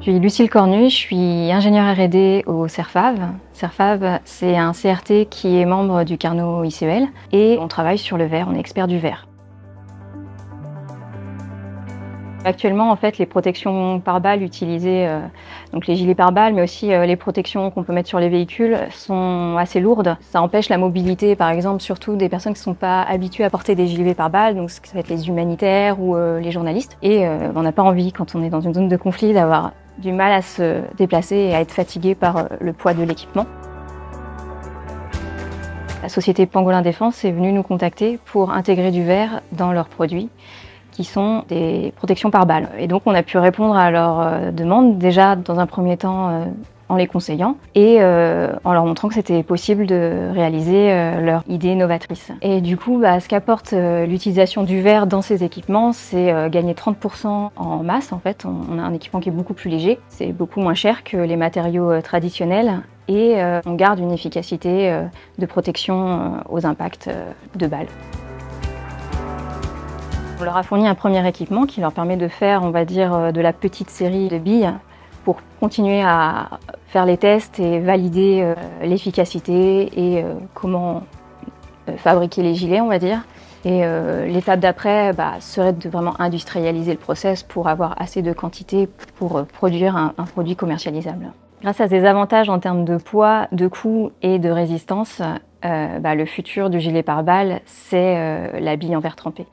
Je suis Lucille Cornu, je suis ingénieure R&D au CERFAV. CERFAV, c'est un CRT qui est membre du Carnot ICEL et on travaille sur le verre, on est expert du verre. Actuellement, en fait, les protections pare-balles utilisées, donc les gilets pare-balles, mais aussi les protections qu'on peut mettre sur les véhicules, sont assez lourdes. Ça empêche la mobilité, par exemple, surtout des personnes qui ne sont pas habituées à porter des gilets pare-balles, donc ça va être les humanitaires ou les journalistes. Et on n'a pas envie, quand on est dans une zone de conflit, d'avoir du mal à se déplacer et à être fatigué par le poids de l'équipement. La société Pangolin Défense est venue nous contacter pour intégrer du verre dans leurs produits, qui sont des protections pare-balles. Et donc on a pu répondre à leurs demandes, déjà dans un premier temps en les conseillant et en leur montrant que c'était possible de réaliser leur idée novatrice. Et du coup, ce qu'apporte l'utilisation du verre dans ces équipements, c'est gagner 30% en masse. En fait, on a un équipement qui est beaucoup plus léger, c'est beaucoup moins cher que les matériaux traditionnels et on garde une efficacité de protection aux impacts de balles. On leur a fourni un premier équipement qui leur permet de faire, on va dire, de la petite série de billes pour continuer à faire les tests et valider l'efficacité et comment fabriquer les gilets, on va dire. Et l'étape d'après serait de vraiment industrialiser le process pour avoir assez de quantité pour produire un produit commercialisable. Grâce à ces avantages en termes de poids, de coût et de résistance, le futur du gilet pare-balles, c'est la bille en verre trempé.